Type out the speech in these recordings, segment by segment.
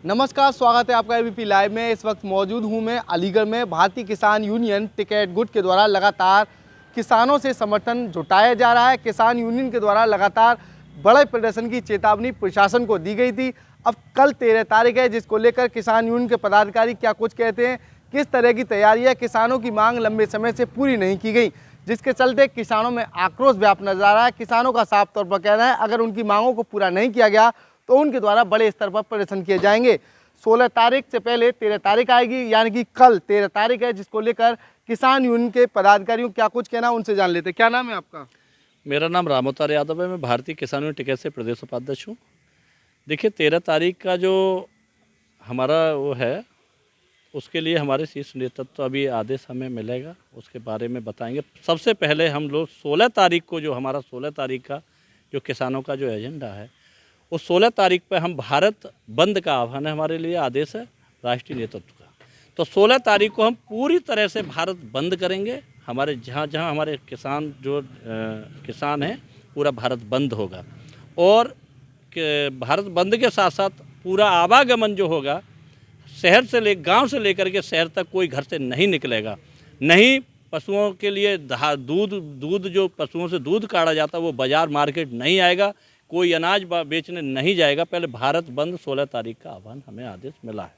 नमस्कार, स्वागत है आपका एबीपी लाइव में। इस वक्त मौजूद हूं मैं अलीगढ़ में। भारतीय किसान यूनियन टिकैत गुट के द्वारा लगातार किसानों से समर्थन जुटाया जा रहा है। किसान यूनियन के द्वारा लगातार बड़े प्रदर्शन की चेतावनी प्रशासन को दी गई थी। अब कल 13 तारीख है, जिसको लेकर किसान यूनियन के पदाधिकारी क्या कुछ कहते हैं, किस तरह की तैयारी है। किसानों की मांग लंबे समय से पूरी नहीं की गई, जिसके चलते किसानों में आक्रोश व्याप्त नजर आ रहा है। किसानों का साफ तौर पर कहना है, अगर उनकी मांगों को पूरा नहीं किया गया तो उनके द्वारा बड़े स्तर पर प्रदर्शन किए जाएंगे। 16 तारीख से पहले 13 तारीख आएगी, यानी कि कल 13 तारीख है, जिसको लेकर किसान यूनियन के पदाधिकारियों क्या कुछ कहना, उनसे जान लेते हैं। क्या नाम है आपका? मेरा नाम रामोतार यादव है। मैं भारतीय किसान यूनियन टिकैत से प्रदेश उपाध्यक्ष हूँ। देखिए, 13 तारीख का जो हमारा वो है, उसके लिए हमारे शीर्ष नेतृत्व अभी आदेश हमें मिलेगा, उसके बारे में बताएंगे। सबसे पहले हम लोग 16 तारीख को, जो हमारा 16 तारीख का जो किसानों का जो एजेंडा है, उस 16 तारीख पर हम भारत बंद का आह्वान है, हमारे लिए आदेश है राष्ट्रीय नेतृत्व का। तो 16 तारीख को हम पूरी तरह से भारत बंद करेंगे। हमारे जहाँ जहाँ हमारे किसान किसान हैं, पूरा भारत बंद होगा। और भारत बंद के साथ साथ पूरा आवागमन जो होगा, शहर से गांव से लेकर के शहर तक कोई घर से नहीं निकलेगा। नहीं पशुओं के लिए दूध जो पशुओं से दूध काढ़ा जाता है वो बाज़ार मार्केट नहीं आएगा। कोई अनाज बेचने नहीं जाएगा। पहले भारत बंद 16 तारीख का आह्वान हमें आदेश मिला है।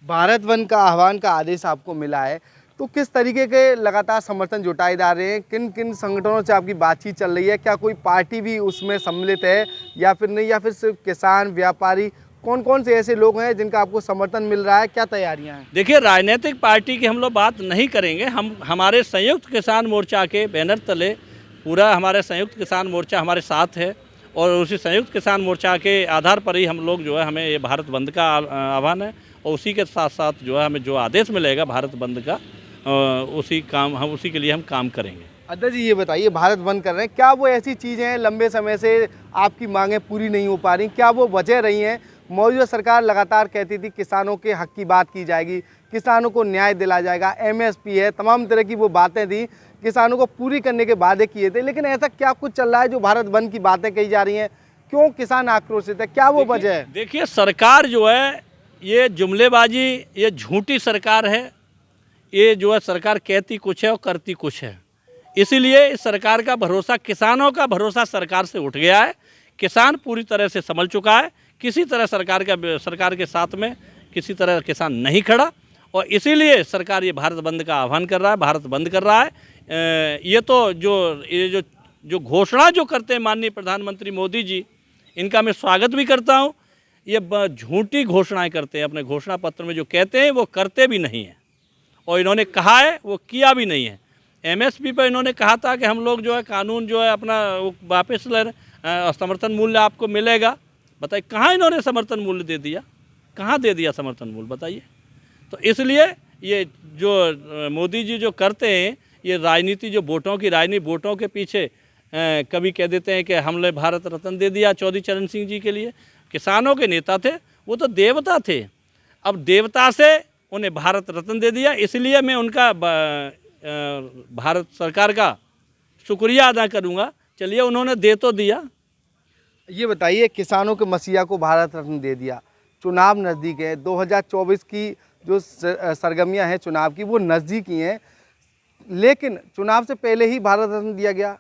भारत बंद का आह्वान का आदेश आपको मिला है, तो किस तरीके के लगातार समर्थन जुटाए जा रहे हैं? किन किन संगठनों से आपकी बातचीत चल रही है? क्या कोई पार्टी भी उसमें सम्मिलित है या फिर नहीं, या फिर सिर्फ किसान व्यापारी? कौन कौन से ऐसे लोग हैं जिनका आपको समर्थन मिल रहा है? क्या तैयारियां हैं? देखिए, राजनीतिक पार्टी की हम लोग बात नहीं करेंगे। हम हमारे संयुक्त किसान मोर्चा के बैनर तले पूरा हमारे संयुक्त किसान मोर्चा हमारे साथ है, और उसी संयुक्त किसान मोर्चा के आधार पर ही हम लोग जो है, हमें ये भारत बंद का आह्वान है, और उसी के साथ साथ जो है हमें जो आदेश मिलेगा भारत बंद का, उसी के लिए हम काम करेंगे। अध्यक्ष जी, ये बताइए, भारत बंद कर रहे हैं, क्या वो ऐसी चीज़ें हैं लंबे समय से आपकी मांगें पूरी नहीं हो पा रही? क्या वो वजह रही हैं? मौजूदा सरकार लगातार कहती थी किसानों के हक की बात की जाएगी, किसानों को न्याय दिला जाएगा, एमएसपी है, तमाम तरह की वो बातें थी, किसानों को पूरी करने के वादे किए थे। लेकिन ऐसा क्या कुछ चल रहा है जो भारत बंद की बातें कही जा रही हैं? क्यों किसान आक्रोशित है? क्या वो वजह है? देखिए, सरकार जो है, ये जुमलेबाजी, ये झूठी सरकार है। ये जो है सरकार कहती कुछ है और करती कुछ है। इसीलिए इस सरकार का भरोसा, किसानों का भरोसा सरकार से उठ गया है। किसान पूरी तरह से संभल चुका है। किसी तरह सरकार के साथ में किसी तरह किसान नहीं खड़ा, और इसीलिए सरकार ये भारत बंद का आह्वान कर रहा है, भारत बंद कर रहा है। ये तो जो घोषणा जो करते हैं माननीय प्रधानमंत्री मोदी जी, इनका मैं स्वागत भी करता हूँ। ये झूठी घोषणाएं करते हैं, अपने घोषणा पत्र में जो कहते हैं वो करते भी नहीं हैं, और इन्होंने कहा है वो किया भी नहीं है। एमएसपी पर इन्होंने कहा था कि हम लोग जो है कानून जो है अपना वापस ले, समर्थन मूल्य आपको मिलेगा। बताइए, कहाँ इन्होंने समर्थन मूल्य दे दिया? कहाँ दे दिया समर्थन मूल्य, बताइए। तो इसलिए ये जो मोदी जी जो करते हैं, ये राजनीति, जो वोटों की राजनीति, वोटों के पीछे कभी कह देते हैं कि हमने भारत रत्न दे दिया चौधरी चरण सिंह जी के लिए। किसानों के नेता थे, वो तो देवता थे। अब देवता से उन्हें भारत रत्न दे दिया, इसलिए मैं उनका भारत सरकार का शुक्रिया अदा करूंगा। चलिए, उन्होंने दे तो दिया। ये बताइए, किसानों के मसीहा को भारत रत्न दे दिया, चुनाव नज़दीक है, 2024 की जो सरगर्मियां हैं चुनाव की, वो नज़दीक ही हैं, लेकिन चुनाव से पहले ही भारत रत्न दिया गया।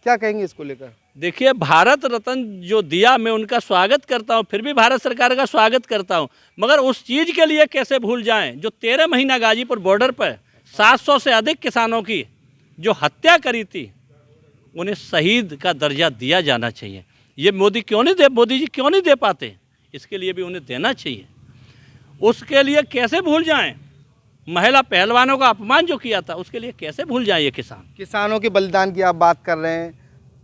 क्या कहेंगे इसको लेकर? देखिए, भारत रत्न जो दिया, मैं उनका स्वागत करता हूं, फिर भी भारत सरकार का स्वागत करता हूं, मगर उस चीज़ के लिए कैसे भूल जाएं जो 13 महीना गाजीपुर बॉर्डर पर 700 से अधिक किसानों की जो हत्या करी थी, उन्हें शहीद का दर्जा दिया जाना चाहिए। ये मोदी जी क्यों नहीं दे पाते? इसके लिए भी उन्हें देना चाहिए। उसके लिए कैसे भूल जाएं? महिला पहलवानों का अपमान जो किया था, उसके लिए कैसे भूल जाएं ये किसान? किसानों के बलिदान की आप बात कर रहे हैं,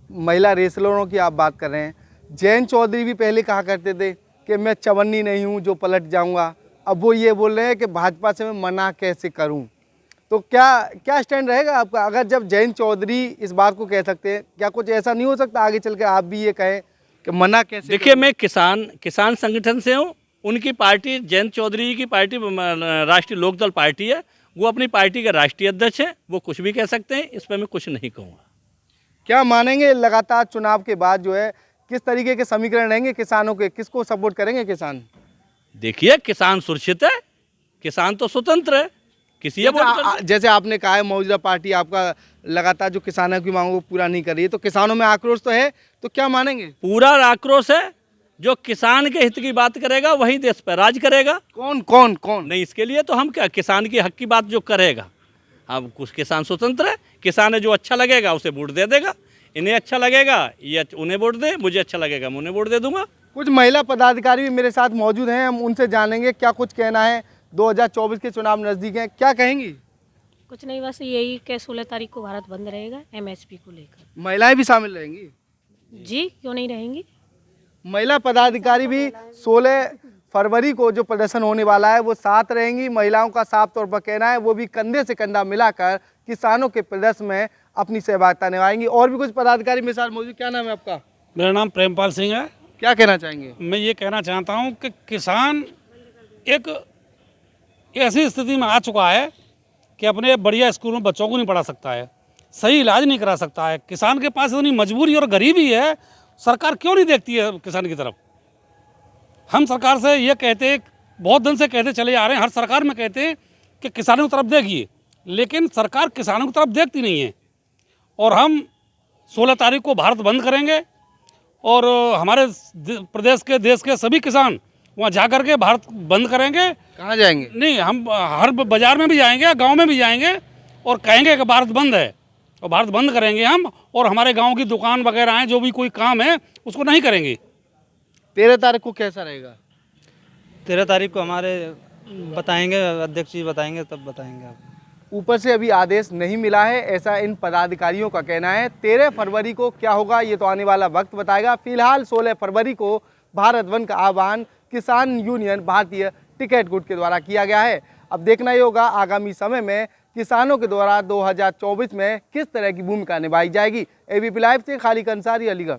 महिला रेसलरों की आप बात कर रहे हैं। जयंत चौधरी भी पहले कहा करते थे कि मैं चवन्नी नहीं हूं जो पलट जाऊंगा। अब वो ये बोल रहे हैं कि भाजपा से मैं मना कैसे करूं। तो क्या स्टैंड रहेगा आपका? अगर जब जयंत चौधरी इस बात को कह सकते हैं, क्या कुछ ऐसा नहीं हो सकता आगे चल के आप भी ये कहें कि मना कैसे? देखिए, मैं किसान संगठन से हूँ। उनकी पार्टी, जयंत चौधरी की पार्टी राष्ट्रीय लोकदल पार्टी है। वो अपनी पार्टी के राष्ट्रीय अध्यक्ष हैं, वो कुछ भी कह सकते हैं, इस पर मैं कुछ नहीं कहूँगा। क्या मानेंगे लगातार चुनाव के बाद जो है किस तरीके के समीकरण रहेंगे किसानों के? किसको सपोर्ट करेंगे किसान? देखिए किसान सुरक्षित है, किसान तो स्वतंत्र है, किसी ये वोट कर जैसे आपने कहा है मौजूदा पार्टी आपका लगातार जो किसानों की मांगों को पूरा नहीं कर रही है, तो किसानों में आक्रोश तो है, तो क्या मानेंगे? पूरा आक्रोश है। जो किसान के हित की बात करेगा वही देश पर राज करेगा। कौन कौन कौन? नहीं, इसके लिए तो हम क्या, किसान की हक की बात जो करेगा, अब कुछ किसान स्वतंत्र है, किसान है जो अच्छा लगेगा उसे वोट दे देगा, इन्हें अच्छा लगेगा ये उन्हें वोट दे, मुझे अच्छा लगेगा मैं उन्हें वोट दे दूंगा। कुछ महिला पदाधिकारी भी मेरे साथ मौजूद हैं, हम उनसे जानेंगे क्या कुछ कहना है। 2024 के चुनाव नज़दीक हैं, क्या कहेंगी? कुछ नहीं, बस यही कि 16 तारीख को भारत बंद रहेगा एमएसपी को लेकर। महिलाएं भी शामिल रहेंगी? जी, क्यों नहीं रहेंगी। महिला पदाधिकारी भी 16 फरवरी को जो प्रदर्शन होने वाला है वो साथ रहेंगी। महिलाओं का साफ तौर पर कहना है वो भी कंधे से कंधा मिलाकर किसानों के प्रदर्शन में अपनी सहभागिता निभाएंगी। और भी कुछ पदाधिकारी मेरे साथ मौजूद। क्या नाम है आपका? मेरा नाम प्रेमपाल सिंह है। क्या कहना चाहेंगे? मैं ये कहना चाहता हूँ कि किसान एक ऐसी स्थिति में आ चुका है कि अपने बढ़िया स्कूल में बच्चों को नहीं पढ़ा सकता है, सही इलाज नहीं करा सकता है। किसान के पास इतनी मजबूरी और गरीबी है, सरकार क्यों नहीं देखती है किसान की तरफ? हम सरकार से ये कहते, बहुत दिन से कहते चले आ रहे हैं, हर सरकार में कहते हैं कि किसानों की तरफ देखिए, लेकिन सरकार किसानों की तरफ देखती नहीं है। और हम 16 तारीख को भारत बंद करेंगे और हमारे प्रदेश के देश के सभी किसान वहाँ जा कर के भारत बंद करेंगे। कहाँ जाएंगे? नहीं, हम हर बाज़ार में भी जाएंगे, गांव में भी जाएंगे और कहेंगे कि भारत बंद है, और भारत बंद करेंगे हम। और हमारे गांव की दुकान वगैरह हैं, जो भी कोई काम है उसको नहीं करेंगे। 13 तारीख को कैसा रहेगा? 13 तारीख को हमारे बताएंगे, अध्यक्ष जी बताएंगे, तब बताएंगे आपको। ऊपर से अभी आदेश नहीं मिला है, ऐसा इन पदाधिकारियों का कहना है। 13 फरवरी को क्या होगा ये तो आने वाला वक्त बताएगा। फिलहाल 16 फरवरी को भारत बंद का आह्वान किसान यूनियन भारतीय टिकैत गुट के द्वारा किया गया है। अब देखना ही होगा आगामी समय में किसानों के द्वारा 2024 में किस तरह की भूमिका निभाई जाएगी। एबीपी लाइव से खालिद अंसारी, अलीगढ़।